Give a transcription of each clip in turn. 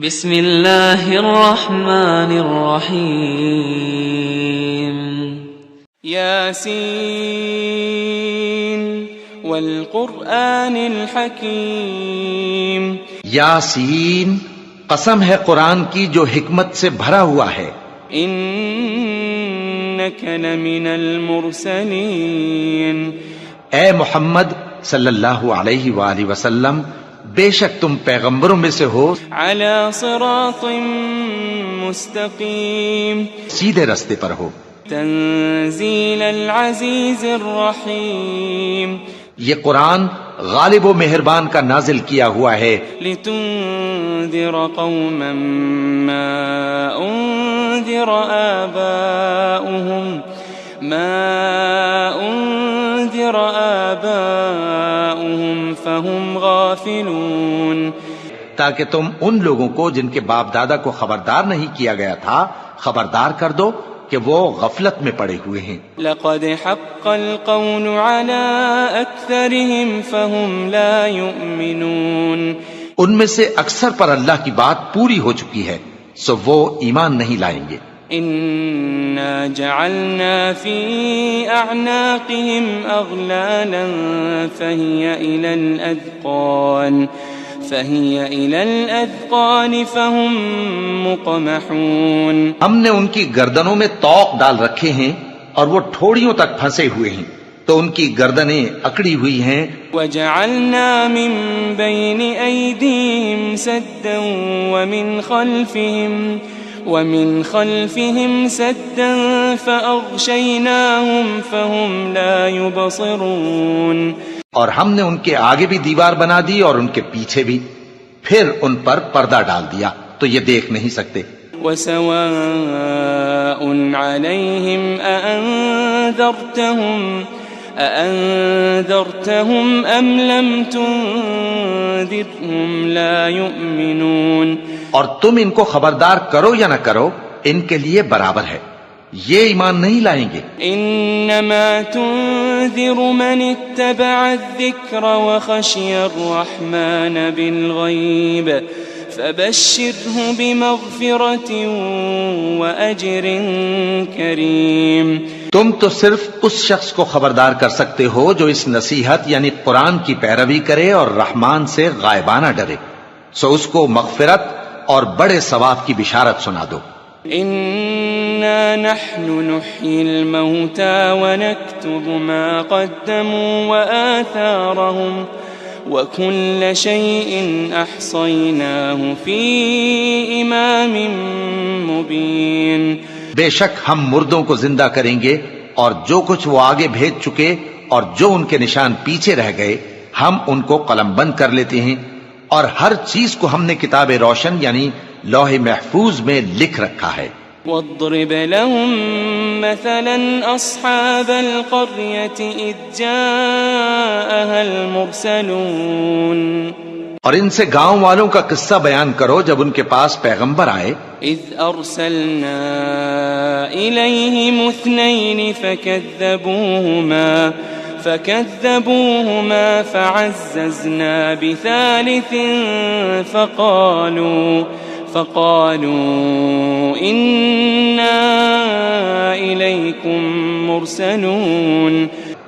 بسم اللہ الرحمن الرحیم یاسین والقرآن الحکیم یاسین، قسم ہے قرآن کی جو حکمت سے بھرا ہوا ہے. انک لمن المرسلین، اے محمد صلی اللہ علیہ وآلہ وسلم، بے شک تم پیغمبروں میں سے ہو، علی صراط مستقیم، سیدھے رستے پر ہو. تنزیل العزیز الرحیم، یہ قرآن غالب و مہربان کا نازل کیا ہوا ہے، لتنذر قوما ما انذر آباؤهم فهم غافلون، تاکہ تم ان لوگوں کو جن کے باپ دادا کو خبردار نہیں کیا گیا تھا خبردار کر دو کہ وہ غفلت میں پڑے ہوئے ہیں. لقد حق القول على اکثرهم فهم لا يؤمنون، ان میں سے اکثر پر اللہ کی بات پوری ہو چکی ہے سو وہ ایمان نہیں لائیں گے. انا جعلنا في اعناقهم اغلالا فهي الى الاذقان فهم مقمحون، ہم نے ان کی گردنوں میں طوق ڈال رکھے ہیں اور وہ ٹھوڑیوں تک پھنسے ہوئے ہیں تو ان کی گردنیں اکڑی ہوئی ہیں. وجعلنا من بين ايديهم سدا ومن خلفهم سدا فأغشيناهم فهم لا يبصرون، اور ہم نے ان کے آگے بھی دیوار بنا دی اور ان کے پیچھے بھی، پھر ان پر پردہ ڈال دیا تو یہ دیکھ نہیں سکتے. وسواء عليهم أأنذرتهم أم لم تنذرهم لا يؤمنون، اور تم ان کو خبردار کرو یا نہ کرو ان کے لیے برابر ہے، یہ ایمان نہیں لائیں گے. انما تنذر من اتبع الذکر وخشی الرحمن بالغیب فبشره بمغفرة وأجر کریم، تم تو صرف اس شخص کو خبردار کر سکتے ہو جو اس نصیحت یعنی قرآن کی پیروی کرے اور رحمان سے غائبانہ ڈرے، سو اس کو مغفرت اور بڑے ثواب کی بشارت سنا دو. انا نحن نحيي الموتى ونكتب ما قدموا وآثارهم وكل شيء احصيناه في امام مبين، بے شک ہم مردوں کو زندہ کریں گے اور جو کچھ وہ آگے بھیج چکے اور جو ان کے نشان پیچھے رہ گئے ہم ان کو قلم بند کر لیتے ہیں، اور ہر چیز کو ہم نے کتاب روشن یعنی لوح محفوظ میں لکھ رکھا ہے. واضرب لهم مثلا اصحاب القرية اذ جاءها المرسلون، اور ان سے گاؤں والوں کا قصہ بیان کرو جب ان کے پاس پیغمبر آئے. اذ ارسلنا اليهم اثنين فكذبوهما فعززنا بثالث فقالوا إنا إليكم مرسلون،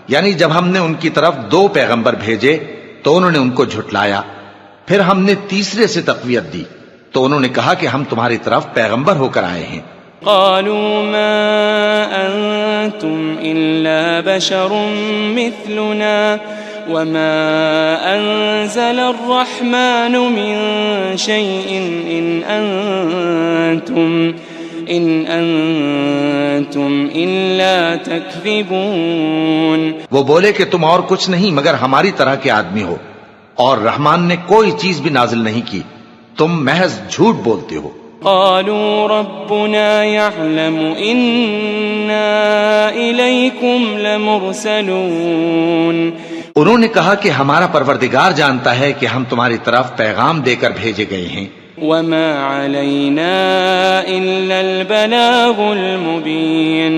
یعنی جب ہم نے ان کی طرف 2 پیغمبر بھیجے تو انہوں نے ان کو جھٹلایا، پھر ہم نے تیسرے سے تقویت دی تو انہوں نے کہا کہ ہم تمہاری طرف پیغمبر ہو کر آئے ہیں. قالوا ما أنتم إلا بشر مثلنا وما أنزل الرحمن من شيء إن أنتم إلا تكذبون، وہ بولے کہ تم اور کچھ نہیں مگر ہماری طرح کے آدمی ہو اور رحمان نے کوئی چیز بھی نازل نہیں کی، تم محض جھوٹ بولتے ہو. قالوا ربنا يعلم إنا إليكم لمرسلون، انہوں نے کہا کہ ہمارا پروردگار جانتا ہے کہ ہم تمہاری طرف پیغام دے کر بھیجے گئے ہیں. وما علينا إلا البلاغ المبين،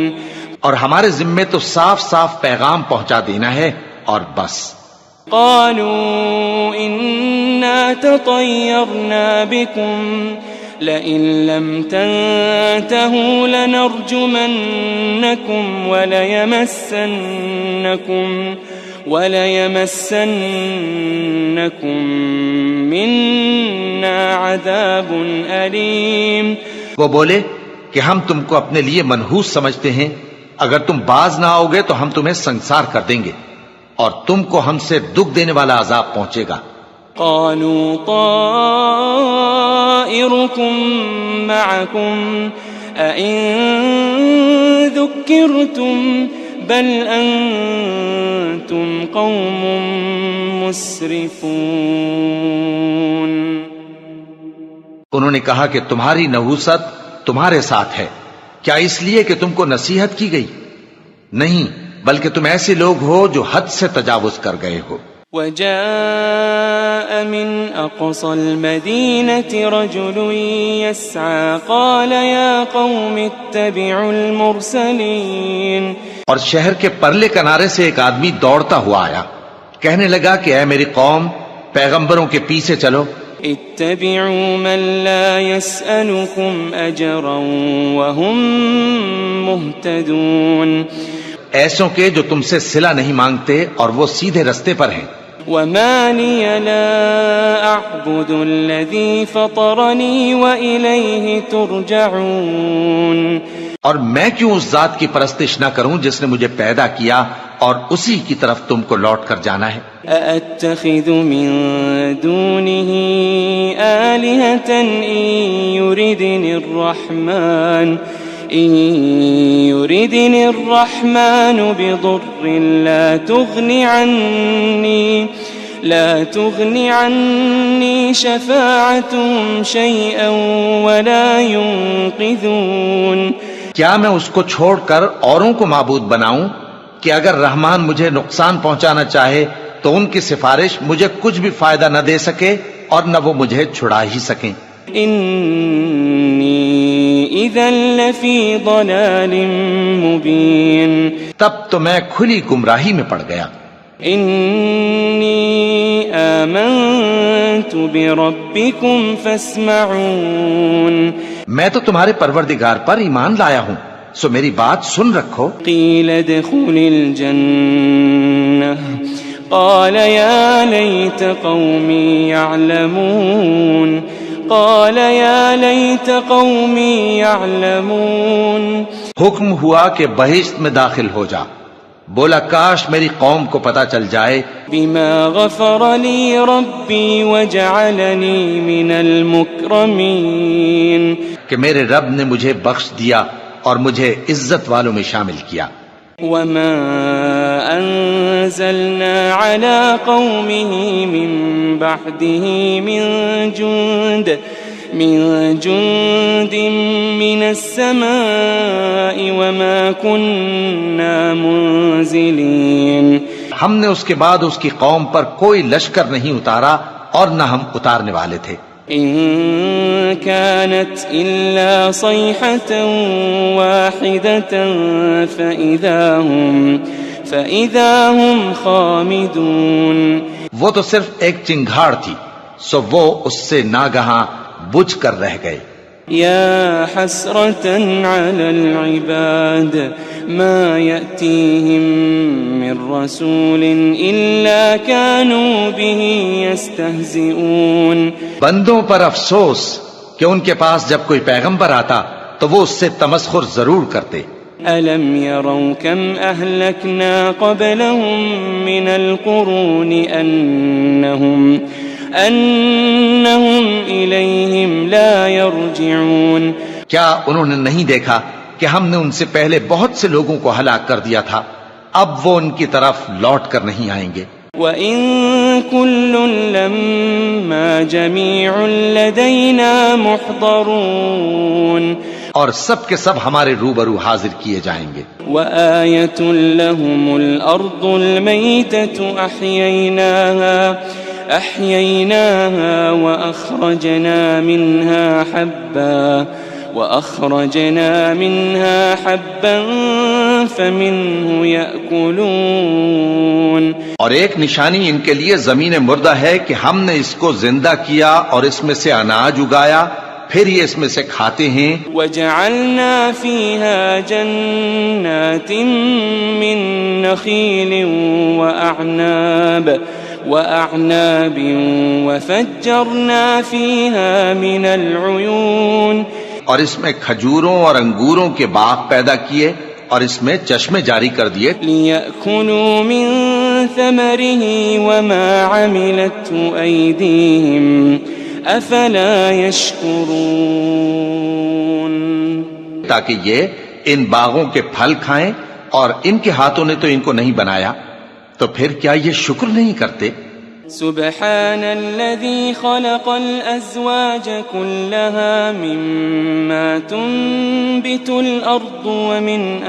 اور ہمارے ذمے تو صاف صاف پیغام پہنچا دینا ہے اور بس. قالوا إنا تطيرنا بكم لئن لم تنتهوا لنرجمنكم وليمسنكم منا عذاب أليم. وہ بولے کہ ہم تم کو اپنے لیے منحوس سمجھتے ہیں، اگر تم باز نہ آؤ گے تو ہم تمہیں سنسار کر دیں گے اور تم کو ہم سے دکھ دینے والا عذاب پہنچے گا. قالوا طائركم معكم أئن ذكرتم بل أنتم قوم مسرفون. انہوں نے کہا کہ تمہاری نحوست تمہارے ساتھ ہے، کیا اس لیے کہ تم کو نصیحت کی گئی؟ نہیں، بلکہ تم ایسے لوگ ہو جو حد سے تجاوز کر گئے ہو. وجاء من أقصى المدينة رجل يسعى قال يا قوم اتبعوا المرسلين. اور شہر کے پرلے کنارے سے ایک آدمی دوڑتا ہوا آیا، کہنے لگا کہ اے میری قوم، پیغمبروں کے پیچھے چلو. اتبعوا من لا يسألكم أجرا وهم مهتدون. ایسوں کے جو تم سے صلہ نہیں مانگتے اور وہ سیدھے رستے پر ہیں. وما لي لا أعبد الذي فطرني وإليه ترجعون. اور میں کیوں اس ذات کی پرستش نہ کروں جس نے مجھے پیدا کیا اور اسی کی طرف تم کو لوٹ کر جانا ہے. أأتخذ من دونه آلهة إن يردني الرحمن بضر لا تغني عني شفاعتهم شيئا ولا ينقذون. کیا میں اس کو چھوڑ کر اوروں کو معبود بناؤں کہ اگر رحمان مجھے نقصان پہنچانا چاہے تو ان کی سفارش مجھے کچھ بھی فائدہ نہ دے سکے اور نہ وہ مجھے چھڑا ہی سکیں. انی اذا لفی ضلال مبین. تب تو میں کھلی گمراہی میں پڑ گیا. انی آمنت بربکم فاسمعون. میں تو تمہارے پروردگار پر ایمان لایا ہوں، سو میری بات سن رکھو. قیل ادخل الجنہ قال یا لیت قومی یعلمون. حکم ہوا کہ بہشت میں داخل ہو جا. بولا کاش میری قوم کو پتا چل جائے. بما غفر لی ربی وجعلنی من المکرمین. کہ میرے رب نے مجھے بخش دیا اور مجھے عزت والوں میں شامل کیا. وما انزلنا على قومه من بعده من جند من السماء وما كنا منزلين. ہم نے اس کے بعد اس کی قوم پر کوئی لشکر نہیں اتارا اور نہ ہم اتارنے والے تھے. إن كانت إلا صيحة واحدة فإذا هم خامدون. وہ تو صرف ایک چنگھاڑ تھی، سو وہ اس سے ناگہاں بجھ کر رہ گئے. يا حسرة على العباد ما يأتيهم من رسول إلا كانوا به يستهزئون. بندوں پر افسوس کہ ان کے پاس جب کوئی پیغمبر آتا تو وہ اس سے تمسخر ضرور کرتے. ألم يروا كم أهلكنا قبلهم من القرون أنهم إليهم لا يرجعون. کیا انہوں نے نہیں دیکھا کہ ہم نے ان سے پہلے بہت سے لوگوں کو ہلاک کر دیا تھا، اب وہ ان کی طرف لوٹ کر نہیں آئیں گے. وَإِن كُلٌّ لَمَّا جَمِيعٌ لَدَيْنَا مُحْضَرُونَ. اور سب کے سب ہمارے روبرو حاضر کیے جائیں گے. وَآيَةٌ لَهُمُ الْأَرْضُ الْمَيْتَةُ أَحْيَيْنَاهَا وَأَخْرَجْنَا مِنْهَا حَبًّا وأخرجنا منها حبا فمنه يأكلون. اور ایک نشانی ان کے لیے زمین مردہ ہے کہ ہم نے اس کو زندہ کیا اور اس میں سے اناج اگایا، پھر یہ اس میں سے کھاتے ہیں. وجعلنا فيها جنات من نخيل وأعناب وفجرنا فيها من العيون. اور اس میں کھجوروں اور انگوروں کے باغ پیدا کیے اور اس میں چشمے جاری کر دیے. لِيَأْكُلُوا مِن ثَمَرِهِ وَمَا عَمِلَتْهُ أَيْدِيهِمْ أَفَلَا يَشْكُرُونَ. تاکہ یہ ان باغوں کے پھل کھائیں، اور ان کے ہاتھوں نے تو ان کو نہیں بنایا، تو پھر کیا یہ شکر نہیں کرتے؟ سبحان الذي خلق الأزواج كلها مما تنبت الأرض ومن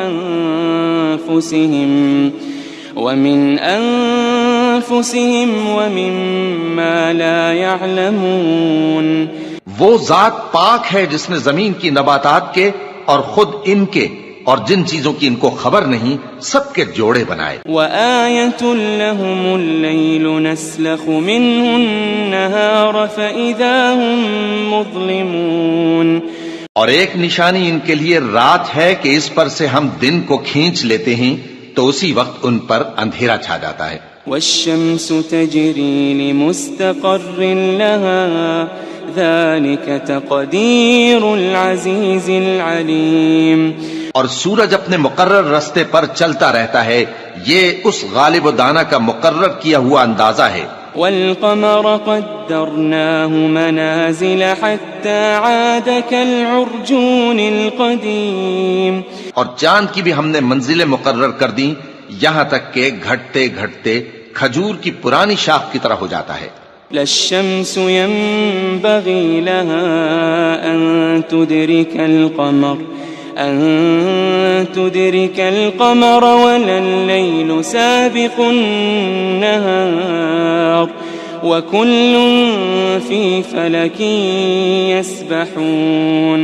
أنفسهم ومما لا يعلمون. وہ ذات پاک ہے جس نے زمین کی نباتات کے اور خود ان کے اور جن چیزوں کی ان کو خبر نہیں سب کے جوڑے بنائے. وَآيَةٌ لَهُمُ اللَّيْلُ نَسْلَخُ مِنْهُ النَّهَارَ فَإِذَا هُمْ مُظْلِمُونَ. اور ایک نشانی ان کے لیے رات ہے کہ اس پر سے ہم دن کو کھینچ لیتے ہیں تو اسی وقت ان پر اندھیرا چھا جاتا ہے. وَالشَّمْسُ تَجْرِي لِمُسْتَقَرٍّ لَهَا ذَلِكَ تَقْدِيرُ الْعَزِيزِ الْعَلِيمِ. اور سورج اپنے مقرر رستے پر چلتا رہتا ہے، یہ اس غالب و دانا کا مقرر کیا ہوا اندازہ ہے. وَالْقَمَرَ قَدَّرْنَاهُ مَنَازِلَ حَتَّى عَادَ كَالْعُرْجُونِ الْقَدِيمِ. اور چاند کی بھی ہم نے منزلیں مقرر کر دیں یہاں تک کہ گھٹتے گھٹتے کھجور کی پرانی شاخ کی طرح ہو جاتا ہے. لَا الشَّمْسُ يَنبَغِي لَهَا أَن تُدْرِكَ الْقَمَرَ وَلَا اللَّيْلُ سَابِقُ النَّهَارِ وَكُلٌّ فِي فَلَكٍ يَسْبَحُونَ.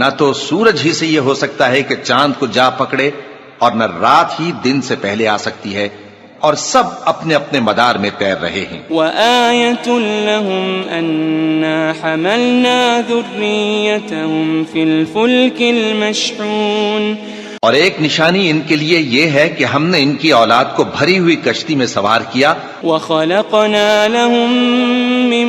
نہ تو سورج ہی سے یہ ہو سکتا ہے کہ چاند کو جا پکڑے، اور نہ رات ہی دن سے پہلے آ سکتی ہے، اور سب اپنے اپنے مدار میں تیر رہے ہیں. وَآيَةٌ لَهُمْ أَنَّا حَمَلْنَا ذُرِّيَّتَهُمْ فِي الْفُلْكِ الْمَشْحُونِ. اور ایک نشانی ان کے لیے یہ ہے کہ ہم نے ان کی اولاد کو بھری ہوئی کشتی میں سوار کیا. وَخَلَقْنَا لَهُم مِّن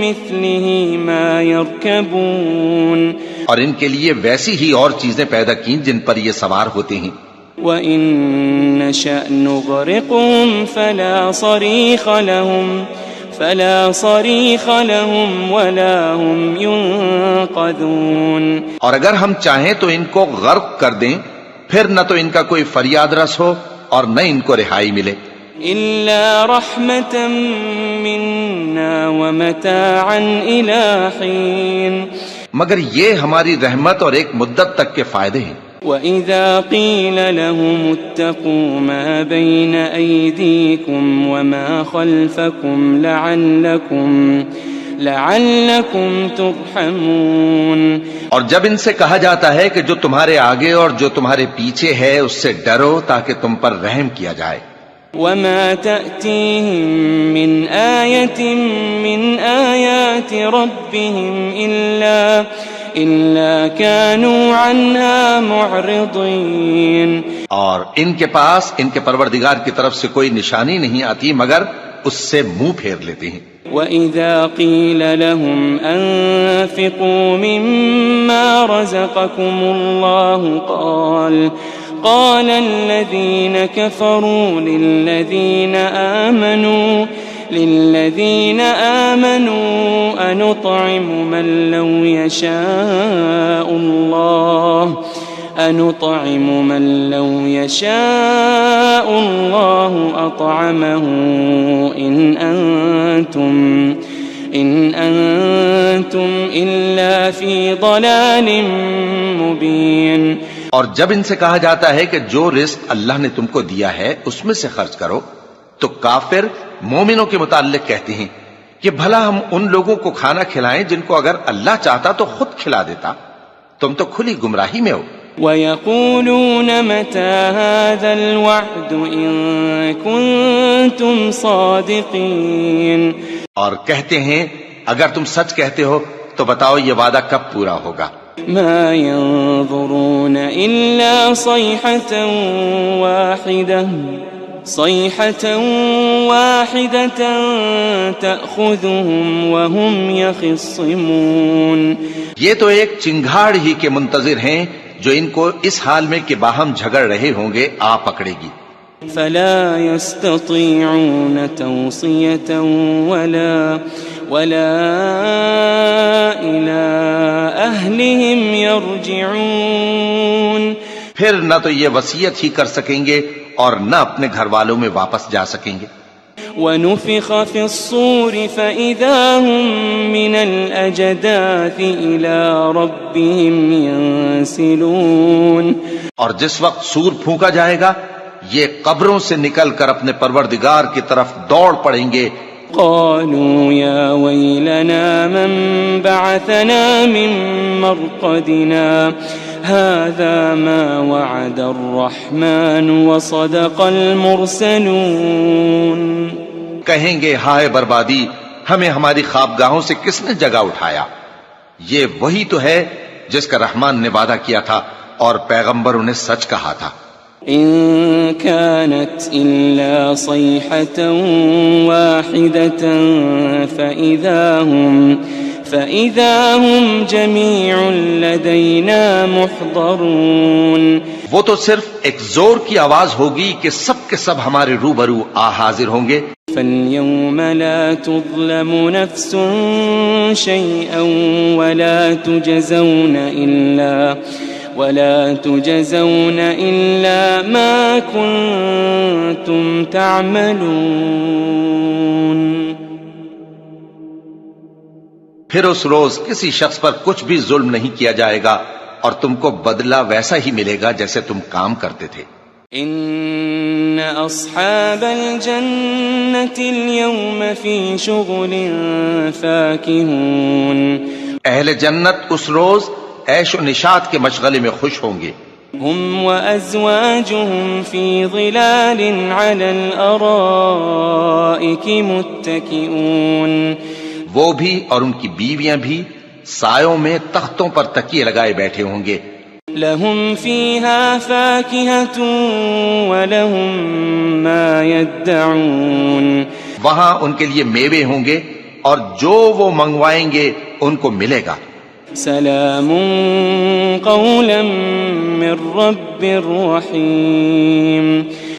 مِّثْلِهِ مَا يَرْكَبُونَ. اور ان کے لیے ویسی ہی اور چیزیں پیدا کی جن پر یہ سوار ہوتے ہیں. وَإِن نَّشَأْ نُغْرِقْهُمْ فَلَا صَرِيخَ لَهُمْ وَلَا هُمْ يُنقَذُونَ. اور اگر ہم چاہیں تو ان کو غرق کر دیں، پھر نہ تو ان کا کوئی فریاد رس ہو اور نہ ان کو رہائی ملے. إِلَّا رَحْمَةً مِّنَّا وَمَتَاعًا إِلَىٰ حِينٍ. مگر یہ ہماری رحمت اور ایک مدت تک کے فائدے ہیں. وَإِذَا قِيلَ لَهُمُ اتَّقُوا مَا بَيْنَ أَيْدِيكُمْ وَمَا خَلْفَكُمْ لَعَلَّكُمْ تُرْحَمُونَ. اور جب ان سے کہا جاتا ہے کہ جو تمہارے آگے اور جو تمہارے پیچھے ہے اس سے ڈرو تاکہ تم پر رحم کیا جائے. وَمَا تَأْتِيهِم مِّنْ آيَةٍ مِّنْ آيَاتِ رَبِّهِمْ إِلَّا كَانُوا عَنْهَا مُعْرِضِينَ. اور ان کے پاس ان کے پروردگار کی طرف سے کوئی نشانی نہیں آتی مگر اس سے منہ پھیر لیتے ہیں. وَإِذَا قِيلَ لَهُمْ أَنفِقُوا مِمَّا رَزَقَكُمُ اللَّهُ قال الذين كفروا للذين آمنوا أنطعم من لو يشاء الله أطعمه إن أنتم إلا في ضلال مبين. اور جب ان سے کہا جاتا ہے کہ جو رزق اللہ نے تم کو دیا ہے اس میں سے خرچ کرو، تو کافر مومنوں کے متعلق کہتے ہیں کہ بھلا ہم ان لوگوں کو کھانا کھلائیں جن کو اگر اللہ چاہتا تو خود کھلا دیتا. تم تو کھلی گمراہی میں ہو. وَيَقُولُونَ مَتَى هَذَا الْوَعْدُ إِن كُنتُمْ صَادِقِينَ. اور کہتے ہیں اگر تم سچ کہتے ہو تو بتاؤ یہ وعدہ کب پورا ہوگا. مَا يَنظُرُونَ إِلَّا صَيْحَةً وَاحِدَةً تَأْخُذُهُمْ وَهُمْ يَخِصِّمُونَ. یہ تو ایک چنگھاڑ ہی کے منتظر ہیں جو ان کو اس حال میں کہ باہم جھگڑ رہے ہوں گے آ پکڑے گی. فلا يستطيعون توصية ولا إلى أهلهم يرجعون. پھر نہ تو یہ وصیت ہی کر سکیں گے اور نہ اپنے گھر والوں میں واپس جا سکیں گے. ونفخ في الصور فإذا هم من الأجداث إلى ربهم ينسلون. اور جس وقت سور پھونکا جائے گا یہ قبروں سے نکل کر اپنے پروردگار کی طرف دوڑ پڑیں گے. قالوا يا ويلنا من بعثنا من مرقدنا هذا ما وعد الرحمن وصدق المرسلون. کہیں گے ہائے بربادی، ہمیں ہماری خوابگاہوں سے کس نے جگہ اٹھایا. یہ وہی تو ہے جس کا رحمان نے وعدہ کیا تھا اور پیغمبروں نے سچ کہا تھا. إن كانت إلا صيحة واحدة فإذا هم جميع لدينا محضرون. وہ تو صرف ایک زور کی آواز ہوگی کہ سب کے سب ہمارے روبرو حاضر ہوں گے. فاليوم لا تظلم نفس شيئا ولا تجزون إلا ما كنتم تعملون. پھر اس روز کسی شخص پر کچھ بھی ظلم نہیں کیا جائے گا اور تم کو بدلہ ویسا ہی ملے گا جیسے تم کام کرتے تھے. ان اصحاب الجنة اليوم في شغل فاكهون. اہل جنت اس روز عیش و نشاط کے مشغلے میں خوش ہوں گے. هم وأزواجهم في ظلال على الأرائك متكئون. وہ بھی اور ان کی بیویاں بھی سایوں میں تختوں پر تکیے لگائے بیٹھے ہوں گے. لهم فيها فاكهة ولهم ما يدعون. وہاں ان کے لیے میوے ہوں گے اور جو وہ منگوائیں گے ان کو ملے گا. سلام قولا من رب رحیم.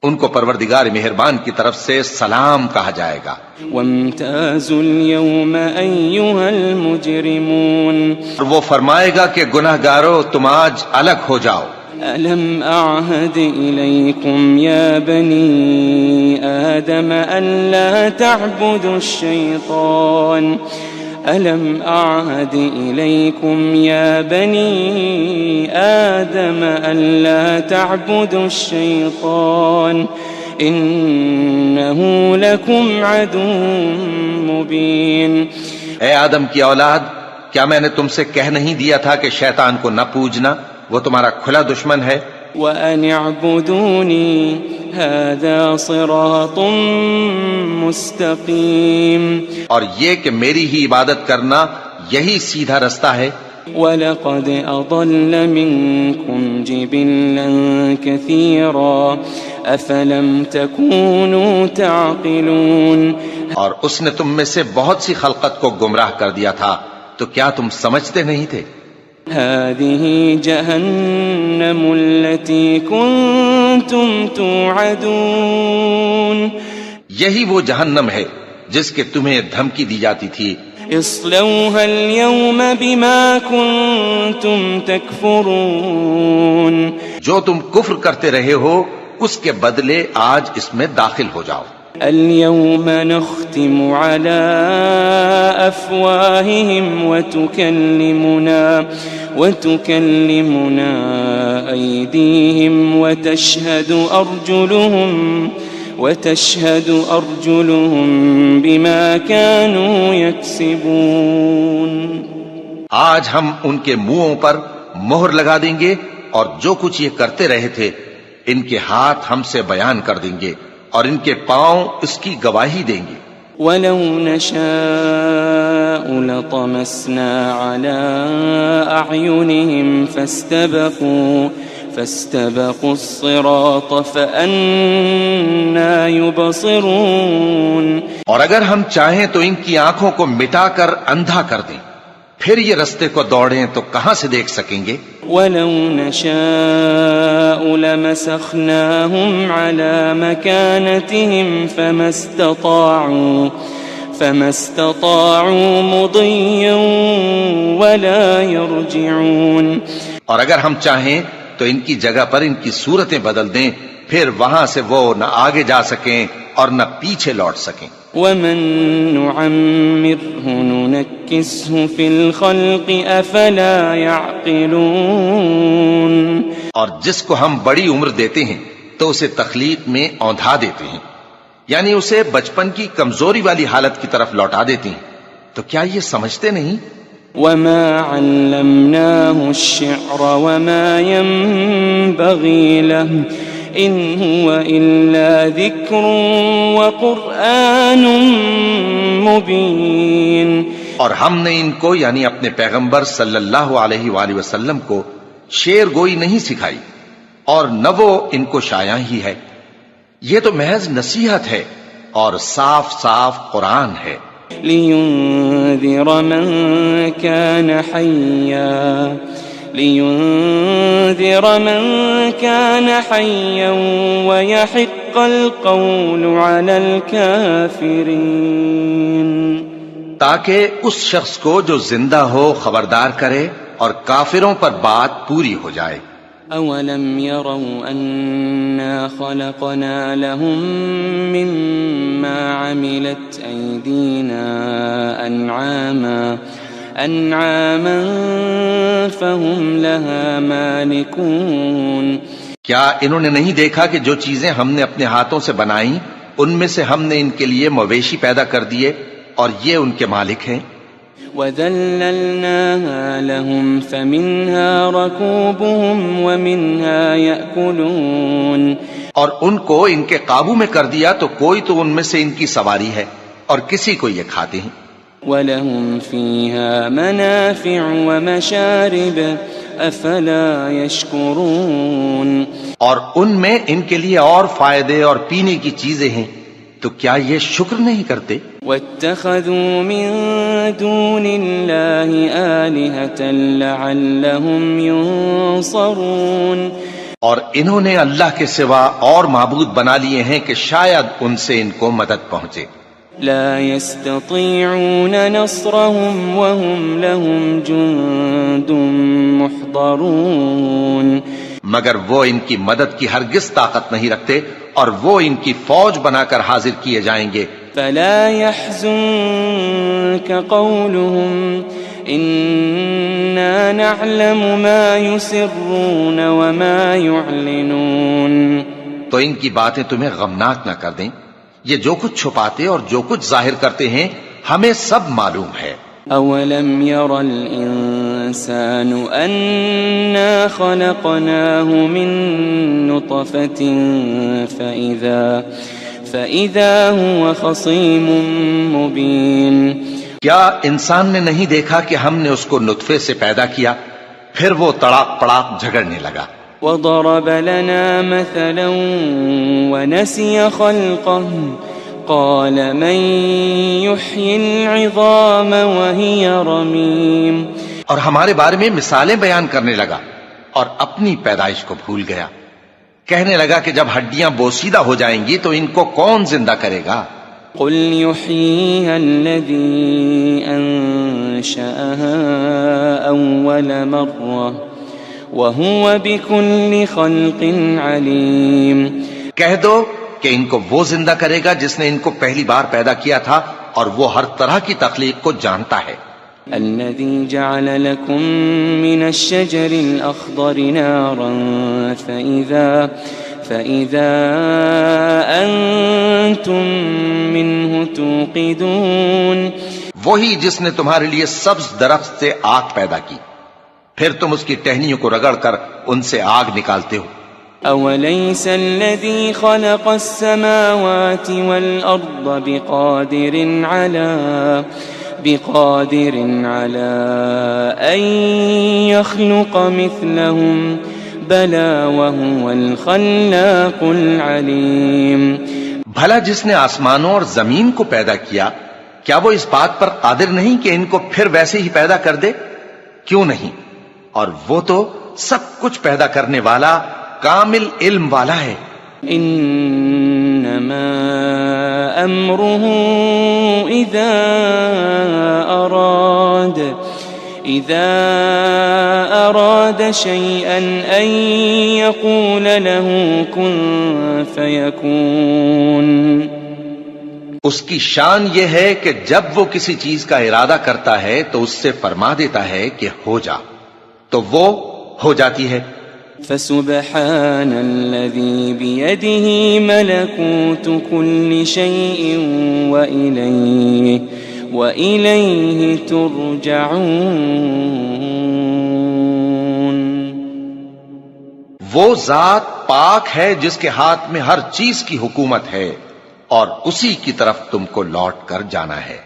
ان کو پروردگار مہربان کی طرف سے سلام کہا جائے گا. وامتازوا اليوم أيها المجرمون. اور وہ فرمائے گا کہ گناہگارو تم آج الگ ہو جاؤ. ألم أعهد إليكم يا بني آدم ألا تعبدوا الشيطان ألم أعهد إليكم يا بني آدم ألا تعبدوا الشيطان إنه لكم عدو مبين. اے آدم کی اولاد، کیا میں نے تم سے کہہ نہیں دیا تھا کہ شیطان کو نہ پوجنا، وہ تمہارا کھلا دشمن ہے. وَأَنِ اعْبُدُونِي هَذَا صِرَاطٌ مُسْتَقِيمٌ. اور یہ کہ میری ہی عبادت کرنا یہی سیدھا رستہ ہے. وَلَقَدْ أَضَلَّ مِنكُمْ جِبِلًّا كَثِيرًا أَفَلَمْ تَكُونُوا تَعْقِلُونَ. اور اس نے تم میں سے بہت سی خلقت کو گمراہ کر دیا تھا، تو کیا تم سمجھتے نہیں تھے؟ هذه جهنم التي كنتم توعدون. یہی وہ جہنم ہے جس کے تمہیں دھمکی دی جاتی تھی. اصلوها اليوم بما كنتم تكفرون. جو تم کفر کرتے رہے ہو اس کے بدلے آج اس میں داخل ہو جاؤ. اليوم نختم على أفواههم وتكلمنا أيديهم وتشهد أرجلهم بما كانوا يكسبون. آج ہم ان کے منہوں پر مہر لگا دیں گے، اور جو کچھ یہ کرتے رہے تھے ان کے ہاتھ ہم سے بیان کر دیں گے اور ان کے پاؤں اس کی گواہی دیں گے۔ وَلَوْ نَشَاءُ لَطَمَسْنَا عَلَىٰ أَعْيُنِهِمْ فَاسْتَبَقُوا الصِّرَاطَ فَأَنَّىٰ يُبْصِرُونَ۔ اور اگر ہم چاہیں تو ان کی آنکھوں کو مٹا کر اندھا کر دیں، پھر یہ رستے کو دوڑیں تو کہاں سے دیکھ سکیں گے؟ وَلَوْ نَشَاءُ لَمَسَخْنَاهُمْ عَلَىٰ مَكَانَتِهِمْ فَمَا اسْتَطَاعُوا مُضِيًّا وَلَا يَرْجِعُونَ۔ اور اگر ہم چاہیں تو ان کی جگہ پر ان کی صورتیں بدل دیں، پھر وہاں سے وہ نہ آگے جا سکیں اور نہ پیچھے لوٹ سکیں۔ وَمَن نُّعَمِّرْهُ نُنَكِّسْهُ فِي الْخَلْقِ أَفَلَا يَعْقِلُونَ۔ اور جس کو ہم بڑی عمر دیتے ہیں تو اسے تخلیق میں اوندھا دیتے ہیں، یعنی اسے بچپن کی کمزوری والی حالت کی طرف لوٹا دیتے ہیں، تو کیا یہ سمجھتے نہیں؟ وَمَا عَلَّمْنَاهُ الشِّعْرَ وَمَا يَنبَغِي لَهُ إِنْ هُوَ إِلَّا ذِكْرٌ وَقُرْآنٌ مُبِينٌ۔ اور ہم نے ان کو یعنی اپنے پیغمبر صلی اللہ علیہ وآلہ وسلم کو شعر گوئی نہیں سکھائی، اور نہ وہ ان کو شایع ہی ہے، یہ تو محض نصیحت ہے اور صاف صاف قرآن ہے۔ لِيُنذِرَ مَن كَانَ حَيًّا وَيَحِقَّ الْقَوْلُ عَلَى الْكَافِرِينَ۔ تاکہ اس شخص کو جو زندہ ہو خبردار کرے اور کافروں پر بات پوری ہو جائے۔ أَوَلَمْ يَرَوْا أَنَّا خَلَقْنَا لَهُم مِّمَّا عَمِلَتْ أَيْدِينَا أَنْعَامًا فَهُمْ لَهَا مَالِكُونَ۔ کیا انہوں نے نہیں دیکھا کہ جو چیزیں ہم نے اپنے ہاتھوں سے بنائیں ان میں سے ہم نے ان کے لیے مویشی پیدا کر دیے اور یہ ان کے مالک ہیں۔ وَذَلَّلْنَاهَا لَهُمْ فَمِنْهَا رَكُوبُهُمْ وَمِنْهَا يَأْكُلُونَ۔ اور ان کو ان کے قابو میں کر دیا تو کوئی تو ان میں سے ان کی سواری ہے اور کسی کو یہ کھاتے ہیں۔ وَلَهُمْ فِيهَا مَنَافِعُ وَمَشَارِبُ أَفَلَا يَشْكُرُونَ۔ اور ان میں ان کے لیے اور فائدے اور پینے کی چیزیں ہیں، تو کیا یہ شکر نہیں کرتے؟ وَاتَّخَذُوا مِن دُونِ اللَّهِ آلِهَةً لَعَلَّهُمْ يُنصَرُونَ۔ اور انہوں نے اللہ کے سوا اور معبود بنا لیے ہیں کہ شاید ان سے ان کو مدد پہنچے۔ لا يستطيعون نصرهم وهم لهم جند محضرون۔ مگر وہ ان کی مدد کی ہرگز طاقت نہیں رکھتے اور وہ ان کی فوج بنا کر حاضر کیے جائیں گے۔ فلا يحزنك قولهم إنا نعلم ما يسرون وما يعلنون۔ تو ان کی باتیں تمہیں غمناک نہ کر دیں، یہ جو کچھ چھپاتے اور جو کچھ ظاہر کرتے ہیں ہمیں سب معلوم ہے۔ أَوَلَمْ يَرَ الْإِنسَانُ أَنَّا خَلَقْنَاهُ مِن نُّطْفَةٍ فَإِذَا هُوَ خَصِيمٌ مُّبِينٌ۔ کیا انسان نے نہیں دیکھا کہ ہم نے اس کو نطفے سے پیدا کیا، پھر وہ تڑاک پڑاک جھگڑنے لگا۔ وَضَرَبَ لَنَا مَثَلًا وَنَسِيَ خَلْقَهُ قَالَ مَن يُحْيِي الْعِظَامَ وَهِيَ رَمِيمٌ۔ اور ہمارے بارے میں مثالیں بیان کرنے لگا اور اپنی پیدائش کو بھول گیا، کہنے لگا کہ جب ہڈیاں بوسیدہ ہو جائیں گی تو ان کو کون زندہ کرے گا؟ قُلْ يُحْيِيهَا الَّذِي أَنشَأَهَا أَوَّلَ مَرَّةٍ وَهُوَ بِكُلِّ خَلْقٍ عَلِيمٌ۔ کہہ دو کہ ان کو وہ زندہ کرے گا جس نے ان کو پہلی بار پیدا کیا تھا اور وہ ہر طرح کی تخلیق کو جانتا ہے۔ الَّذِي جَعَلَ لَكُم مِّنَ الشَّجَرِ الْأَخْضَرِ نَارًا فَإِذَا أَنتُم مِّنْهُ تُوقِدُونَ۔ وہی جس نے تمہارے لیے سبز درخت سے آگ پیدا کی، پھر تم اس کی ٹہنیوں کو رگڑ کر ان سے آگ نکالتے ہو. أوليس الذي خلق السماوات والأرض بقادر على أن يخلق مثلهم بلى وهو الخلاق العليم. بھلا جس نے آسمانوں اور زمین کو پیدا کیا کیا وہ اس بات پر قادر نہیں کہ ان کو پھر ویسے ہی پیدا کر دے؟ کیوں نہیں؟ اور وہ تو سب کچھ پیدا کرنے والا کامل علم والا ہے. انما امره اذا اراد شيئا ان يقول له كن فيكون. اس کی شان یہ ہے کہ جب وہ کسی چیز کا ارادہ کرتا ہے تو اس سے فرما دیتا ہے کہ ہو جا، تو وہ ہو جاتی ہے. فسبحان الذي بيده ملكوت كل شيء وإليه ترجعون. وہ ذات پاک ہے جس کے ہاتھ میں ہر چیز کی حکومت ہے اور اسی کی طرف تم کو لوٹ کر جانا ہے.